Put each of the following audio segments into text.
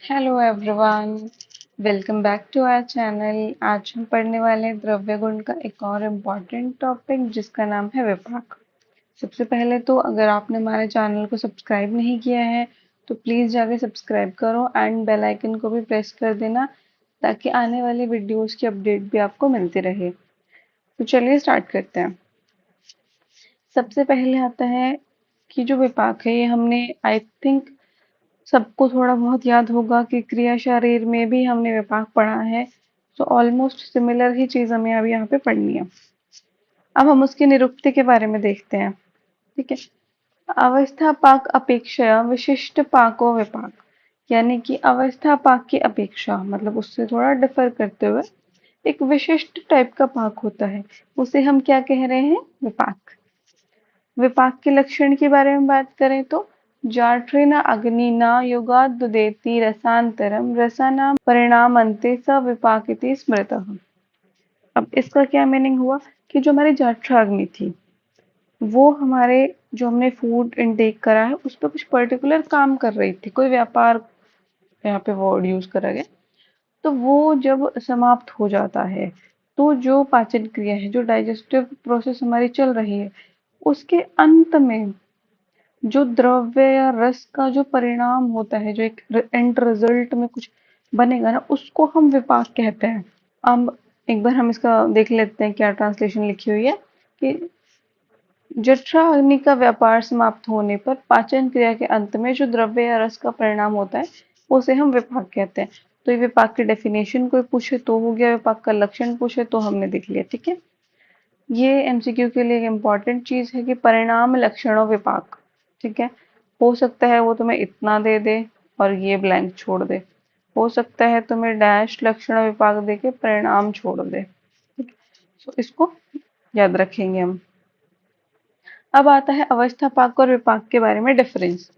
Hello everyone, welcome back to our channel. आज हम पढ़ने वाले हैं द्रव्य गुण का एक और इम्पॉर्टेंट टॉपिक जिसका नाम है विपाक। सबसे पहले तो अगर आपने हमारे चैनल को सब्सक्राइब नहीं किया है तो प्लीज़ जाके सब्सक्राइब करो एंड बेल आइकन को भी प्रेस कर देना ताकि आने वाले वीडियोस की अपडेट भी आपको मिलती रहे। तो चलिए स्टार्ट करते हैं। सबसे पहले आता है कि जो विपाक है ये हमने आई थिंक सबको थोड़ा बहुत याद होगा कि क्रिया शरीर में भी हमने विपाक पढ़ा है। तो ऑलमोस्ट सिमिलर ही चीज हमें अब यहाँ पे पढ़नी है। अब हम उसकी निरुक्ति के बारे में देखते हैं। ठीक है। अवस्था पाक अपेक्षा विशिष्ट पाको विपाक, यानी कि अवस्था पाक की अपेक्षा मतलब उससे थोड़ा डिफर करते हुए एक विशिष्ट टाइप का पाक होता है, उसे हम क्या कह रहे हैं? विपाक। विपाक के लक्षण के बारे में बात करें तो जाठ्रेन अग्निना युगादुदेति रसांतरम रसानां परिणामन्ते स विपाक इति स्मृतः। अब इसका क्या मीनिंग हुआ कि जो हमारी जाठराग्नि थी वो हमारे जो हमने फूड इनटेक करा है उस पर कुछ पर्टिकुलर काम कर रही थी, कोई व्यापार यहाँ पे वर्ड यूज करा गया। तो वो जब समाप्त हो जाता है तो जो पाचन क्रिया है, जो डाइजेस्टिव प्रोसेस हमारी चल रही है, उसके अंत में जो द्रव्य या रस का जो परिणाम होता है, जो एक एंड रिजल्ट में कुछ बनेगा ना, उसको हम विपाक कहते हैं। अब एक बार हम इसका देख लेते हैं क्या ट्रांसलेशन लिखी हुई है कि जठरा अग्नि का व्यापार समाप्त होने पर पाचन क्रिया के अंत में जो द्रव्य या रस का परिणाम होता है उसे हम विपाक कहते हैं। तो ये विपाक की डेफिनेशन कोई पूछे तो हो गया, विपाक का लक्षण पूछे तो हमने देख लिया। ठीक है। ये एमसीक्यू के लिए एक इम्पॉर्टेंट चीज है कि परिणाम लक्षणों विपाक। ठीक है। हो सकता है वो तुम्हें इतना दे दे और ये ब्लैंक छोड़ दे, हो सकता है तुम्हें डैश लक्षण विपाक दे के परिणाम छोड़ दे। ठीक है। तो इसको याद रखेंगे हम। अब आता है अवस्था पाक और विपाक के बारे में डिफरेंस।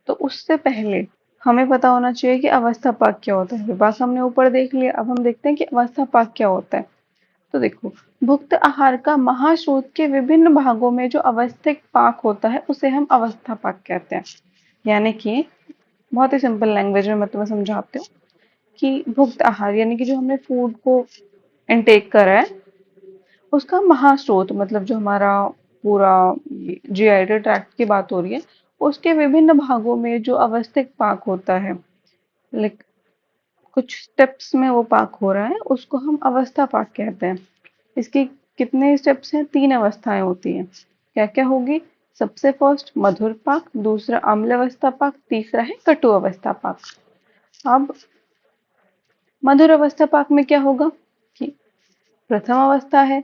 तो उससे पहले हमें पता होना चाहिए कि अवस्था पाक क्या होता है। विपाक हमने ऊपर देख लिया, अब हम देखते हैं कि अवस्था पाक क्या होता है। तो देखो, भुक्त आहार का महाश्रोत के विभिन्न भागों में जो अवस्थिक पाक होता है उसे हम अवस्था पाक कहते हैं। यानी कि बहुत ही सिंपल लैंग्वेज में मैं तुम्हें समझाती हूँ कि भुक्त आहार यानी कि जो हमने फूड को इनटेक करा है उसका महास्रोत मतलब जो हमारा पूरा जीआईटी ट्रैक्ट की बात हो रही है, उसके विभिन्न भागों में जो अवस्थिक पाक होता है, लाइक कुछ स्टेप्स में वो पाक हो रहा है, उसको हम अवस्था पाक कहते हैं। इसकी कितने स्टेप्स हैं? 3 अवस्थाएं होती हैं। क्या क्या होगी? सबसे फर्स्ट मधुर पाक, दूसरा अम्ल अवस्था पाक, तीसरा है कटु अवस्था पाक। अब मधुर अवस्था पाक में क्या होगा कि प्रथम अवस्था है,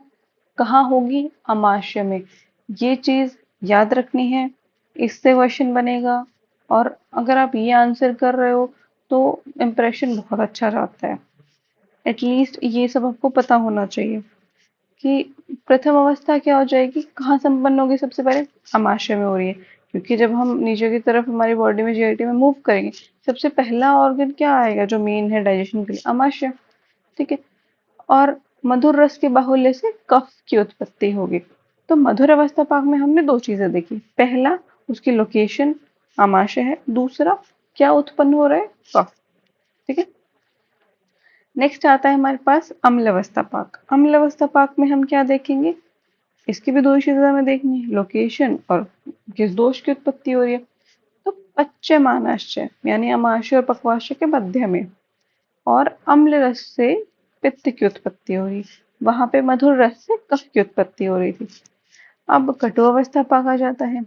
कहाँ होगी? अमाशय में। ये चीज याद रखनी है, इससे क्वेश्चन बनेगा। और अगर आप ये आंसर कर रहे हो तो इम्प्रेशन बहुत अच्छा जाता है। एटलीस्ट ये सब आपको पता होना चाहिए कि प्रथम अवस्था क्या हो जाएगी, कहाँ संपन्न होगी? सबसे पहले अमाशय में हो रही है, क्योंकि जब हम नीचे की तरफ हमारी बॉडी में जीआईटी में मूव करेंगे, सबसे पहला ऑर्गन क्या आएगा जो मेन है डाइजेशन के लिए? अमाशय। ठीक है। और मधुर रस के बाहुल्य से कफ की उत्पत्ति होगी। तो मधुर अवस्था पाक में हमने 2 चीजें देखी। पहला, उसकी लोकेशन आमाशय है, दूसरा क्या उत्पन्न हो रहा है? कफ। ठीक है। नेक्स्ट आता है हमारे पास अम्ल अवस्था पाक। अम्ल अवस्था पाक में हम क्या देखेंगे? इसकी भी 2 चीजें हमें देखनी है, लोकेशन और किस दोष की उत्पत्ति हो रही है। तो पच्यमानाश्चय यानी अमाशय और पक्वाशय के मध्य में, और अम्ल रस से पित्त की उत्पत्ति हो रही, वहां पे मधुर रस से कफ की उत्पत्ति हो रही थी। अब कटु अवस्था पाक आ जाता है।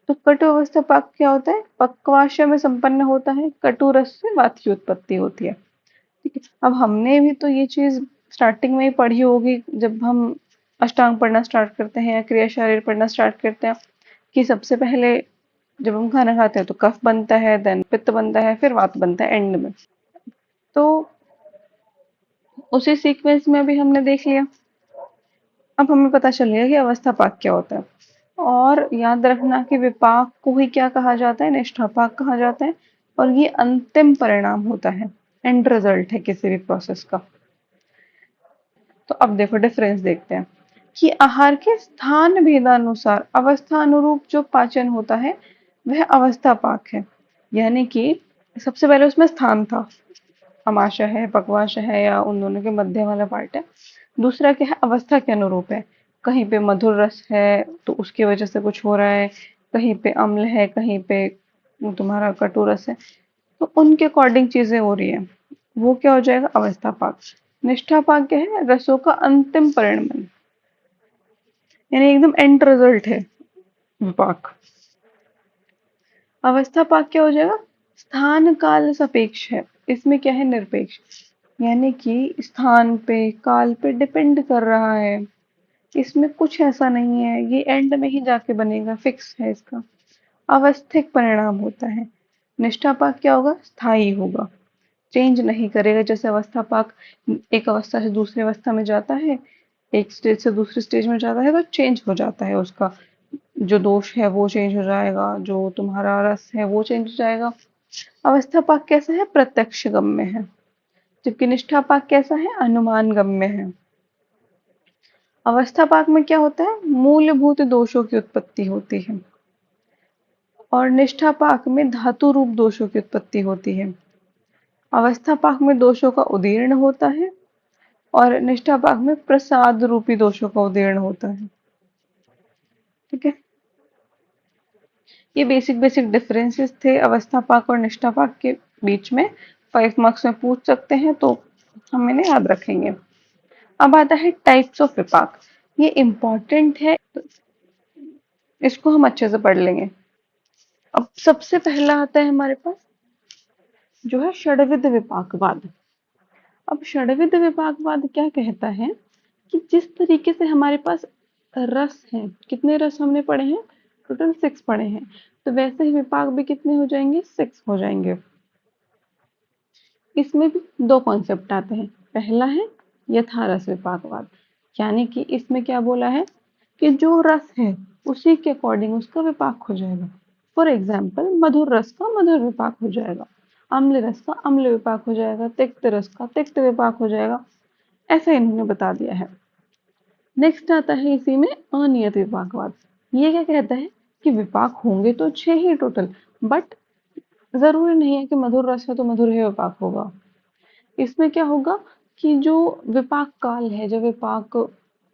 तो कटु अवस्था पाक क्या होता है? पक्वाशय में संपन्न होता है, कटु रस से वात की उत्पत्ति होती है। ठीक है। अब हमने भी तो ये चीज स्टार्टिंग में ही पढ़ी होगी जब हम अष्टांग पढ़ना स्टार्ट करते हैं या क्रिया शरीर पढ़ना स्टार्ट करते हैं, कि सबसे पहले जब हम खाना खाते हैं तो कफ बनता है, देन पित्त बनता है, फिर वात बनता है एंड में। तो उसी सीक्वेंस में भी हमने देख लिया। अब हमें पता चल गया कि अवस्था पाक क्या होता है। और याद रखना कि विपाक को ही क्या कहा जाता है? निष्ठा पाक कहा जाता है। और ये अंतिम परिणाम होता है, एंड रिजल्ट है किसी भी प्रोसेस का। तो अब देखो डिफरेंस देखते हैं कि आहार के स्थान भेदानुसार अवस्था अनुरूप जो पाचन होता है वह अवस्था पाक है। यानी कि सबसे पहले उसमें स्थान था, अमाशय है, पक्वाशय है, या उन दोनों के मध्य वाला पार्ट है। दूसरा क्या है, अवस्था के अनुरूप है। कहीं पे मधुर रस है तो उसकी वजह से कुछ हो रहा है, कहीं पे अम्ल है, कहीं पे तुम्हारा कटु रस है, तो उनके अकॉर्डिंग चीजें हो रही है। वो क्या हो जाएगा, अवस्था पाक। निष्ठा पाक क्या है, रसों का अंतिम परिणमन, यानी एकदम एंड रिजल्ट है विपाक। अवस्था पाक क्या हो जाएगा, स्थान काल सापेक्ष है। इसमें क्या है, निरपेक्ष, यानी कि स्थान पे काल पे डिपेंड कर रहा है। इसमें कुछ ऐसा नहीं है ये एंड में ही जाके बनेगा, फिक्स है इसका। अवस्थिक परिणाम होता है। निष्ठा पाक क्या होगा, स्थायी होगा, चेंज नहीं करेगा। जैसे अवस्था पाक एक अवस्था से दूसरी अवस्था में जाता है, एक स्टेज से दूसरी स्टेज में जाता है, तो चेंज हो जाता है उसका जो दोष है वो चेंज हो जाएगा, जो तुम्हारा रस है वो चेंज हो जाएगा। अवस्था पाक कैसा है, प्रत्यक्ष गम्य है, जबकि निष्ठा पाक कैसा है, अनुमान गम्य है। अवस्था पाक में क्या होता है, मूलभूत दोषों की उत्पत्ति होती है, और निष्ठा पाक में धातु रूप दोषों की उत्पत्ति होती है। अवस्था पाक में दोषों का उदीर्ण होता है, और निष्ठा पाक में प्रसाद रूपी दोषों का उदीर्ण होता है। ठीक है, ये बेसिक बेसिक डिफरेंसेस थे अवस्था पाक और निष्ठा पाक के बीच में। 5 मार्क्स में पूछ सकते हैं, तो हम इन्हें याद रखेंगे। अब आता है टाइप्स ऑफ विपाक। ये इम्पोर्टेंट है, इसको हम अच्छे से पढ़ लेंगे। अब सबसे पहला आता है हमारे पास जो है षड्विध विपाकवाद। अब षड्विध विपाकवाद क्या कहता है कि जिस तरीके से हमारे पास रस है, कितने रस हमने पढ़े हैं, टोटल 6 पढ़े हैं, तो वैसे ही विपाक भी कितने हो जाएंगे, 6 हो जाएंगे। इसमें भी दो कॉन्सेप्ट आते हैं। पहला है यथारस विपाकवाद, यानी कि इसमें क्या बोला है कि जो रस है उसी के अकॉर्डिंग उसका विपाक हो जाएगा। फॉर एग्जाम्पल, मधुर रस का मधुर विपाक हो जाएगा, अम्ल रस का अम्ल विपाक हो जाएगा, तिक्त रस का तिक्त विपाक हो जाएगा। ऐसा इन्होंने बता दिया है। नेक्स्ट आता है इसी में अनियत विपाकवाद। ये क्या कहता है कि विपाक होंगे तो 6 ही टोटल, बट जरूरी नहीं है कि मधुर रस है तो मधुर ही विपाक होगा। इसमें क्या होगा कि जो विपाक काल है, जब विपाक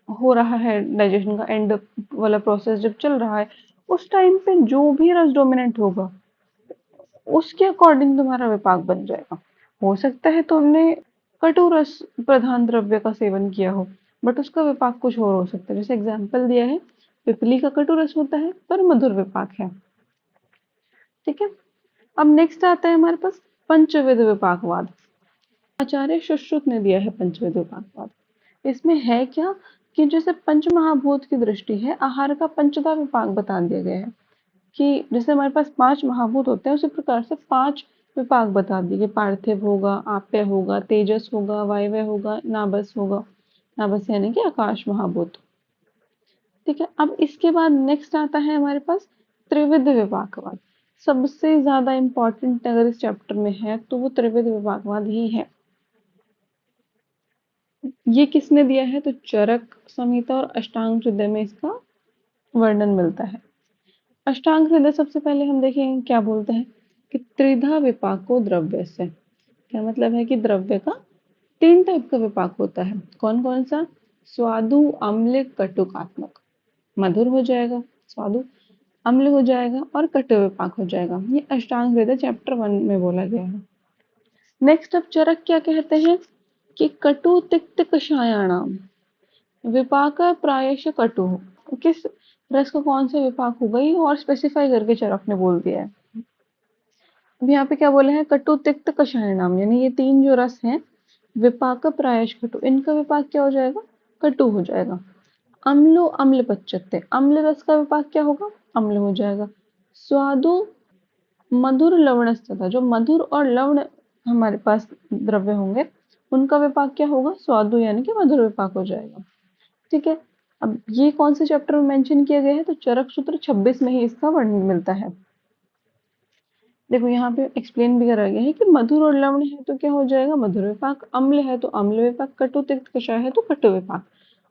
हो रहा है, डाइजेशन का एंड वाला प्रोसेस जब चल रहा है, उस टाइम पे जो भी रस डोमिनेंट होगा उसके अकॉर्डिंग तुम्हारा विपाक बन जाएगा। हो सकता है तुमने कटु रस प्रधान द्रव्य का सेवन किया हो, बट उसका विपाक कुछ और हो सकता है। जैसे एग्जाम्पल दिया है, पिपली का कटु रस होता है पर मधुर विपाक है। ठीक है, अब नेक्स्ट आता है हमारे पास पंचविध विपाकवाद। आचार्य सुश्रुत ने दिया है पंचविध विपाकवाद। इसमें है क्या कि जैसे पंच महाभूत की दृष्टि है, आहार का पंचदा विपाक बता दिया गया है कि जैसे हमारे पास 5 महाभूत होते हैं, उसी प्रकार से 5 विपाक बता दिए। पार्थिव होगा, आप्य होगा, तेजस होगा, वायव्य होगा, नाभस होगा। नाभस यानी कि आकाश महाभूत। ठीक है, अब इसके बाद नेक्स्ट आता है हमारे पास त्रिविध विपाकवाद। सबसे ज्यादा इंपॉर्टेंट अगर इस चैप्टर में है तो वो त्रिविध विपाकवाद ही है। ये किसने दिया है, तो चरक संहिता और अष्टांग हृदय में इसका वर्णन मिलता है। अष्टांग हृदय सबसे पहले हम देखेंगे क्या बोलते हैं कि त्रिधा विपाको द्रव्य से, क्या मतलब है कि द्रव्य का 3 टाइप का विपाक होता है। कौन कौन सा, स्वादु, अम्ल, कटुकात्मक। मधुर हो जाएगा, स्वादु, अम्ल हो जाएगा और कटु विपाक हो जाएगा। ये अष्टांग हृदय चैप्टर 1 में बोला गया है। नेक्स्ट अब चरक क्या कहते हैं कि कटु तिक्त कषायाणाम विपाक प्रायश कटु। किस रस का कौन सा विपाक होगा ये और स्पेसिफाई करके चरक ने बोल दिया है। अब यहाँ पे क्या बोला है, कटु तिक्त कषायणाम, यानी ये 3 जो रस हैं, विपाक प्रायश कटु, इनका विपाक क्या हो जाएगा, कटु हो जाएगा। अम्लो अम्ल पच्चत्ते, अम्ल रस का विपाक क्या होगा, अम्ल हो जाएगा। स्वादु मधुर लवण, जो मधुर और लवण हमारे पास द्रव्य होंगे उनका विपाक क्या होगा, स्वादु यानी कि मधुर विपाक हो जाएगा। ठीक है, अब ये कौन से चैप्टर में मेंशन किया गया है, तो चरक सूत्र 26 में ही इसका वर्णन मिलता है। देखो यहाँ पे एक्सप्लेन भी करा गया है कि मधुर और लवण है तो क्या हो जाएगा, मधुर विपाक, अम्ल है तो अम्ल विपाक, कटु तिक्त कषाय है तो कटु विपाक।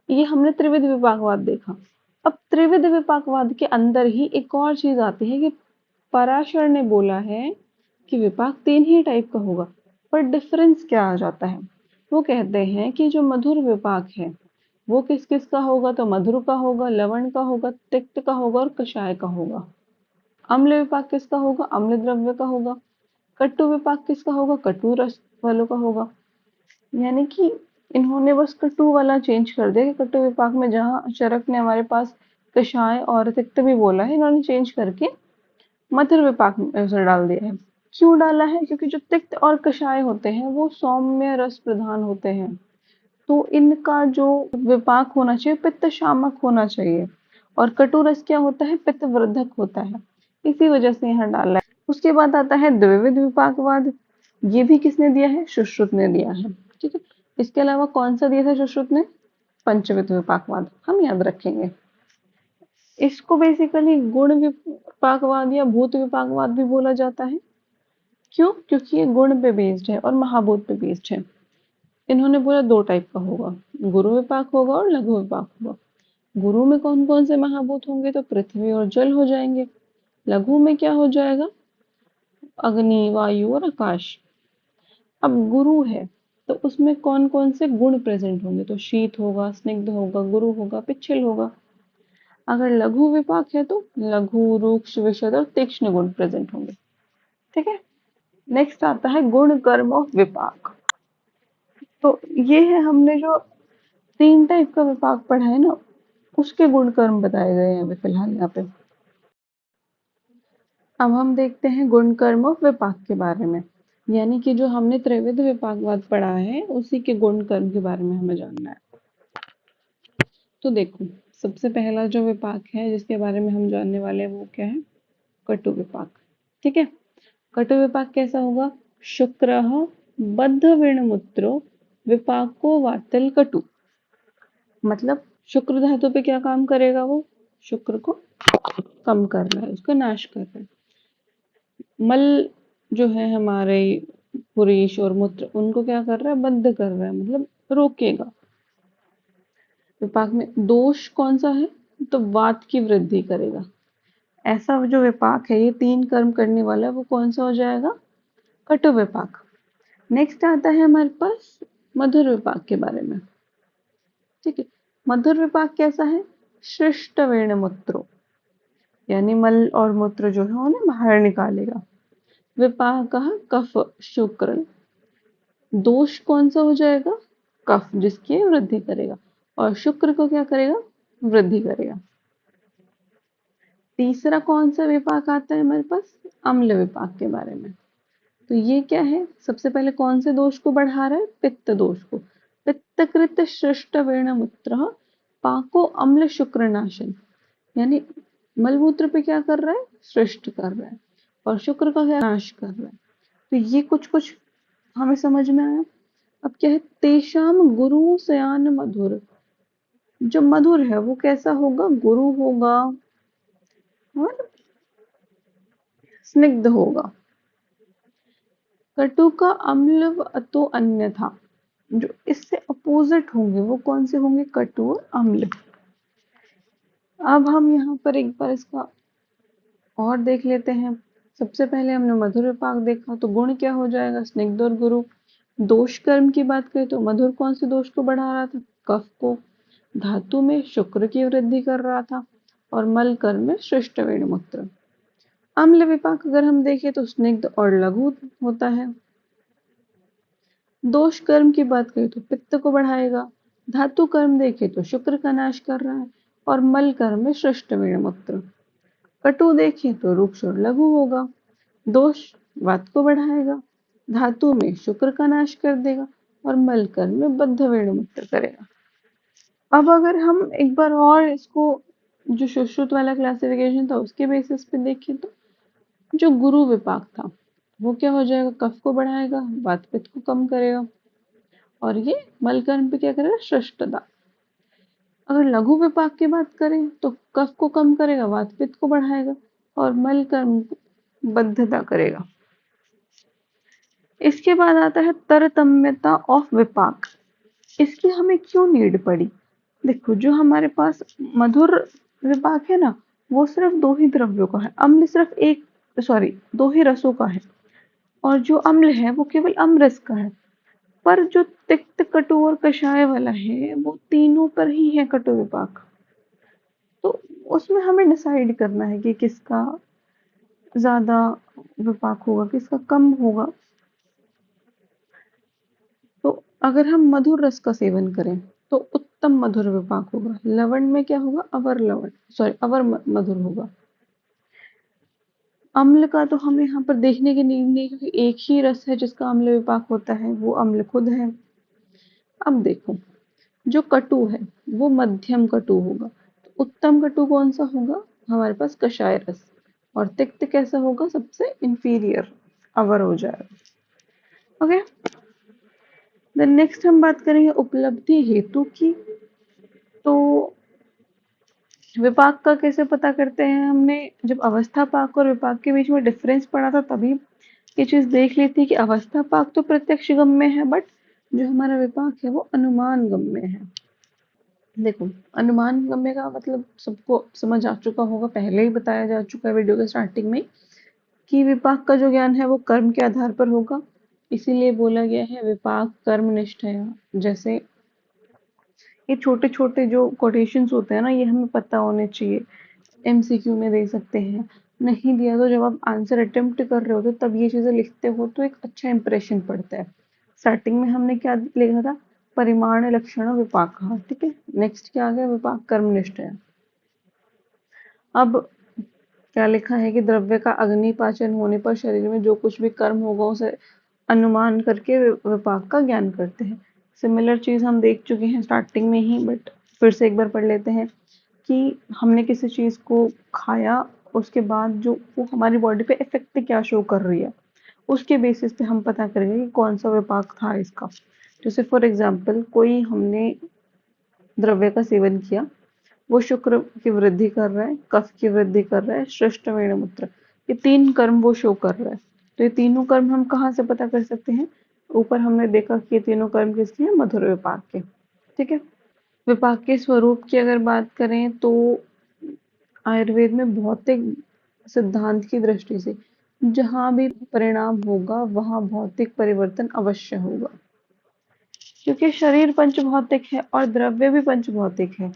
ये हमने त्रिविध विपाकवाद देखा। अब त्रिविध विपाकवाद के अंदर ही एक और चीज आती है कि पराशर ने बोला है कि विपाक 3 ही टाइप का होगा, पर डिफरेंस क्या आ जाता है? वो कहते हैं कि जो मधुर विपाक है वो किस किस का होगा, तो मधुर का होगा, लवण का होगा, तिक्त का होगा और कषाय का होगा। अम्ल विपाक किसका होगा? अम्ल द्रव्य का होगा। कटु विपाक किसका होगा? कटु रस वालों का होगा। यानी कि इन्होंने बस कटु वाला चेंज कर दिया कि कटु विपाक में जहाँ चरक ने हमारे पास कषाय और तिक्त भी बोला है, इन्होंने चेंज करके मधुर विपाक में उसे डाल दिया है। क्यों डाला है? क्योंकि जो तिक्त और कषाय होते हैं वो सौम्य रस प्रधान होते हैं, तो इनका जो विपाक होना चाहिए पित्त शामक होना चाहिए, और कटु रस क्या होता है? पित्त वर्धक होता है, इसी वजह से यहाँ डाला है। उसके बाद आता है द्विविध विपाकवाद। ये भी किसने दिया है? सुश्रुत ने दिया है। ठीक है, इसके अलावा कौन सा दिया था सुश्रुत ने? पंचविध विपाकवाद, हम याद रखेंगे। इसको बेसिकली गुण विपाकवाद या भूत विपाकवाद भी बोला जाता है। क्यों? क्योंकि ये गुण पे बेस्ड है और महाभूत पे बेस्ड है। इन्होंने बोला 2 टाइप का होगा, गुरु विपाक होगा और लघु विपाक होगा। गुरु में कौन कौन से महाभूत होंगे? तो पृथ्वी और जल हो जाएंगे। लघु में क्या हो जाएगा? अग्नि, वायु और आकाश। अब गुरु है तो उसमें कौन कौन से गुण प्रेजेंट होंगे? तो शीत होगा, स्निग्ध होगा, गुरु होगा, पिच्छल होगा। अगर लघु विपाक है तो लघु, रूक्ष, विशद और तीक्ष्ण गुण प्रेजेंट होंगे। ठीक है, नेक्स्ट आता है गुण कर्म और विपाक। तो ये है हमने जो 3 टाइप का विपाक पढ़ा है ना, उसके गुण कर्म बताए गए हैं अभी फिलहाल यहाँ पे। अब हम देखते हैं गुण कर्म और विपाक के बारे में, यानी कि जो हमने त्रिविध विपाकवाद पढ़ा है उसी के गुण कर्म के बारे में हमें जानना है। तो देखो, सबसे पहला जो विपाक है जिसके बारे में हम जानने वाले हैं वो क्या है? कटु विपाक। ठीक है, कटु विपाक कैसा होगा? शुक्रः बद्ध विणमुत्रो विपाको वातल कटु। मतलब शुक्र धातु पे क्या काम करेगा? वो शुक्र को कम कर रहा है, उसका नाश कर रहा है। मल जो है हमारे पुरीश और मूत्र, उनको क्या कर रहा है? बद्ध कर रहा है, मतलब रोकेगा। विपाक में दोष कौन सा है? तो वात की वृद्धि करेगा। ऐसा जो विपाक है ये 3 कर्म करने वाला है, वो कौन सा हो जाएगा? कटु विपाक। नेक्स्ट आता है हमारे पास मधुर विपाक के बारे में। ठीक है, मधुर विपाक कैसा है? शिष्ट वेण मूत्रो, यानी मल और मूत्र जो है उन्हें बाहर निकालेगा। विपाक कफ शुक्र, दोष कौन सा हो जाएगा? कफ, जिसकी वृद्धि करेगा, और शुक्र को क्या करेगा? वृद्धि करेगा। तीसरा कौन सा विपाक आता है हमारे पास? अम्ल विपाक के बारे में। तो ये क्या है? सबसे पहले कौन से दोष को बढ़ा रहा है? पित्त दोष को। पित्तकृत शिष्ट वेण मूत्र पाको अम्ल शुक्र नाशन, यानी मलमूत्र पे क्या कर रहा है? सृष्ट कर रहा है, और शुक्र का क्या? नाश कर रहा है। तो ये कुछ कुछ हमें समझ में आया। अब क्या है? तेषाम गुरु सयान मधुर। जो मधुर है वो कैसा होगा? गुरु होगा और स्निग्ध होगा। कटु का अम्ल तो अन्यथा, जो इससे अपोजिट होंगे वो कौन से होंगे? कटु और अम्ल। अब हम यहाँ पर एक बार इसका और देख लेते हैं। सबसे पहले हमने मधुर विपाक देखा, तो गुण क्या हो जाएगा? स्निग्ध और गुरु। दोष कर्म की बात करें तो मधुर कौन से दोष को बढ़ा रहा था? कफ को। धातु में शुक्र की वृद्धि कर रहा था, और मल कर्म में शिष्ट वेण मूत्र। अम्ल विपाक अगर हम देखें तो स्निग्ध और लघु होता है। दोष कर्म की बात करें तो पित्त को बढ़ाएगा। धातु कर्म देखें तो शुक्र का नाश कर रहा है, और मल कर्म में शिष्ट वेण मूत्र। कटु देखें तो रूक्ष और लघु होगा। दोष वात को बढ़ाएगा, धातु में शुक्र का नाश कर देगा, और मल कर्म में बद्ध वेण मूत्र करेगा। अब अगर हम एक बार और इसको जो सुश्रुत वाला क्लासिफिकेशन था उसके बेसिस पे देखें तो जो गुरु विपाक था वो क्या हो जाएगा? कफ को बढ़ाएगा, वात पित्त को कम करेगा, और ये मल कर्म पे क्या करेगा? श्रेष्ठता। अगर लघु विपाक की बात करें तो कफ को कम करेगा, वात पित्त को बढ़ाएगा, और मल कर्म बद्धता करेगा। इसके बाद आता है तरतम्यता ऑफ विपाक। इसकी हमें क्यों नीड पड़ी? देखो, जो हमारे पास मधुर विपाक है ना, वो सिर्फ 2 ही द्रव्यों का है। अम्ल सिर्फ 2 ही रसों का है। और जो अम्ल है वो केवल अम्ल रस का है। पर जो तिक्त, कटु और कषाय वाला है वो तीनों पर ही है कटु विपाक। तो उसमें हमें डिसाइड करना है कि किसका ज्यादा विपाक होगा, किसका कम होगा। तो अगर हम मधुर रस का सेवन करें तो उत्तम मधुर विपाक होगा। लवण में क्या होगा, अवर लवण, सॉरी अवर मधुर होगा। अम्ल का तो हमें यहाँ पर देखने की नीड नहीं, क्योंकि एक ही रस है जिसका अम्ल विपाक होता है, वो अम्ल खुद है। अब देखो, जो कटु है वो मध्यम कटु होगा। तो उत्तम कटु कौन सा होगा, हमारे पास कषाय रस। और तिक्त कैसा होगा, सबसे इंफीरियर, अवर हो जाएगा। ओके, देन नेक्स्ट हम बात करेंगे उपलब्धि हेतु की। तो विपाक का कैसे पता करते हैं, हमने जब अवस्था पाक और विपाक के बीच में डिफरेंस पढ़ा था तभी ये चीज देख ली थी कि अवस्था पाक तो प्रत्यक्ष गम्य है, बट जो हमारा विपाक है वो अनुमान गम्य है। देखो, अनुमान गम्य का मतलब सबको समझ आ चुका होगा, पहले ही बताया जा चुका है वीडियो के स्टार्टिंग में, कि विपाक का जो ज्ञान है वो कर्म के आधार पर होगा। इसीलिए बोला गया है विपाक कर्मनिष्ठ है। जैसे ये छोटे छोटे जो कोटेशंस होते हैं ना, ये हमें पता होने चाहिए, एमसीक्यू में दे सकते हैं। नहीं दिया तो जब आप आंसर अटेम्प्ट कर रहे होते तब ये चीजें लिखते हो तो एक अच्छा इंप्रेशन पड़ता है। स्टार्टिंग में हमने क्या लिखा था, परिमाण लक्षण विपाक, ठीक है। नेक्स्ट क्या आ गया, विपाक कर्मनिष्ठ है। अब क्या लिखा है कि द्रव्य का अग्नि पाचन होने पर शरीर में जो कुछ भी कर्म होगा उसे अनुमान करके विपाक का ज्ञान करते हैं। सिमिलर चीज हम देख चुके हैं स्टार्टिंग में ही, बट फिर से एक बार पढ़ लेते हैं कि हमने किसी चीज को खाया, उसके बाद जो वो हमारी बॉडी पे इफेक्ट क्या शो कर रही है, उसके बेसिस पे हम पता करेंगे कि कौन सा विपाक था इसका। जैसे फॉर एग्जाम्पल, कोई हमने द्रव्य का सेवन किया, वो शुक्र की वृद्धि कर रहा है, कफ की वृद्धि कर रहा है, श्रेष्ठ मूत्र, ये तीन कर्म वो शो कर रहा है। तो ये तीनों कर्म हम कहाँ से पता कर सकते हैं, ऊपर हमने देखा कि ये तीनों कर्म किसके हैं, मधुर विपाक के। ठीक है। विपाक के स्वरूप की अगर बात करें तो आयुर्वेद में भौतिक सिद्धांत की दृष्टि से जहां भी परिणाम होगा वहां भौतिक परिवर्तन अवश्य होगा, क्योंकि शरीर पंच भौतिक है और द्रव्य भी पंच भौतिक है।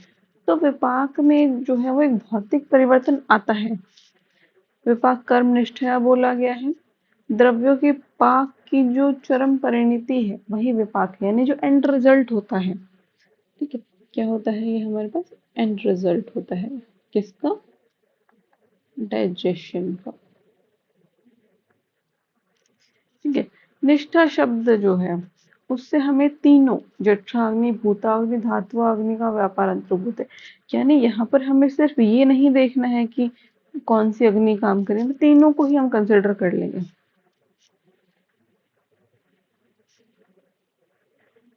तो विपाक में जो है वो एक भौतिक परिवर्तन आता है। विपाक कर्मनिष्ठ है बोला गया है। द्रव्यों की पाक की जो चरम परिणति है वही विपाक है, यानी जो एंड रिजल्ट होता है। ठीक है, क्या होता है ये हमारे पास, एंड रिजल्ट होता है किसका, डाइजेशन का। ठीक है। निष्ठा शब्द जो है उससे हमें तीनों जठराग्नि, भूताग्नि, धात्वाग्नि का व्यापार अंतर्भूत है। यानी यहाँ पर हमें सिर्फ ये नहीं देखना है कि कौन सी अग्नि काम करे, तीनों को ही हम कंसिडर कर लेंगे।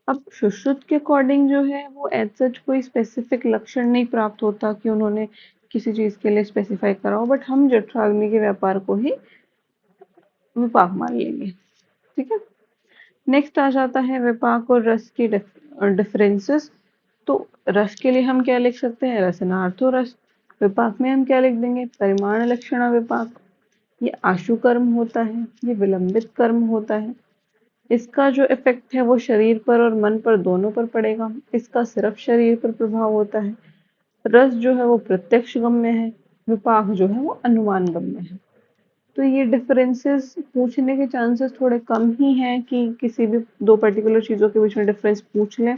अब सुश्रुत के अकॉर्डिंग जो है वो एज सच कोई स्पेसिफिक लक्षण नहीं प्राप्त होता कि उन्होंने किसी चीज के लिए स्पेसिफाई करा हो, बट हम जठराग्नि के व्यापार को ही विपाक मान लेंगे। ठीक है। नेक्स्ट आ जाता है विपाक और रस की डिफरेंसेस। तो रस के लिए हम क्या लिख सकते हैं, रसनार्थो रस। विपाक में हम क्या लिख देंगे, परिमाण लक्षण विपाक। ये आशु कर्म होता है, ये विलंबित कर्म होता है। इसका जो इफेक्ट है वो शरीर पर और मन पर दोनों पर पड़ेगा। इसका सिर्फ शरीर पर प्रभाव होता है। रस जो है वो प्रत्यक्ष गम्य है, विपाक जो है वो अनुमान गम्य है। तो ये डिफरेंसेस पूछने के चांसेस थोड़े कम ही हैं कि किसी भी दो पर्टिकुलर चीज़ों के बीच में डिफरेंस पूछ लें,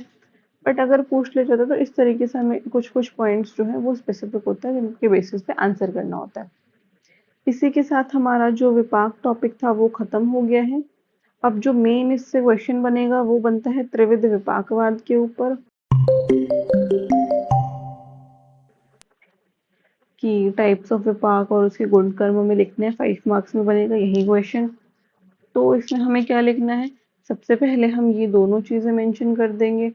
बट अगर पूछ ले जाता तो इस तरीके से हमें कुछ कुछ पॉइंट्स जो है वो स्पेसिफिक होता है जिनके बेसिस पे आंसर करना होता है। इसी के साथ हमारा जो विपाक टॉपिक था वो खत्म हो गया है। अब जो मेन इससे क्वेश्चन बनेगा वो बनता है त्रिविध विपाकवाद के ऊपर, कि टाइप्स ऑफ विपाक और उसके गुण कर्म में लिखने हैं, 5 मार्क्स में बनेगा यही क्वेश्चन। तो इसमें हमें क्या लिखना है, सबसे पहले हम ये दोनों चीजें मेंशन कर देंगे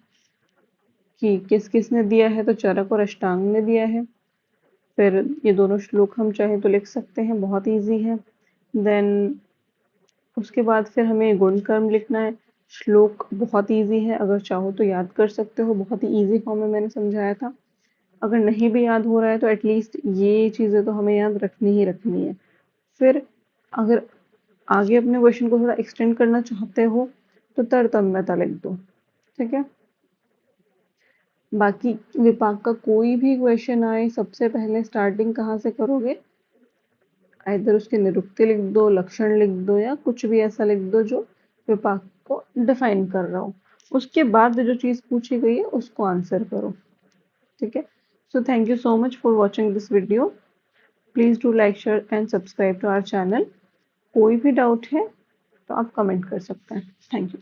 कि किस किस ने दिया है, तो चरक और अष्टांग ने दिया है। फिर ये दोनों श्लोक हम चाहे तो लिख सकते हैं, बहुत इजी है। देन उसके बाद फिर हमें गुण कर्म लिखना है। श्लोक बहुत इजी है, अगर चाहो तो याद कर सकते हो, बहुत ही इजी फॉर्म में मैंने समझाया था। अगर नहीं भी याद हो रहा है तो एटलीस्ट ये चीजें तो हमें याद रखनी ही रखनी है। फिर अगर आगे अपने क्वेश्चन को थोड़ा एक्सटेंड करना चाहते हो तो तरतम्यता लिख दो, ठीक है। बाकी विपाक का कोई भी क्वेश्चन आए, सबसे पहले स्टार्टिंग कहाँ से करोगे, इधर उसके निरुक्ति लिख दो, लक्षण लिख दो, या कुछ भी ऐसा लिख दो जो विपाक को डिफाइन कर रहा हो। उसके बाद जो चीज़ पूछी गई है उसको आंसर करो, ठीक है। So thank you so much for watching this video. Please do like, share and subscribe to our channel. कोई भी डाउट है तो आप कमेंट कर सकते हैं। Thank you.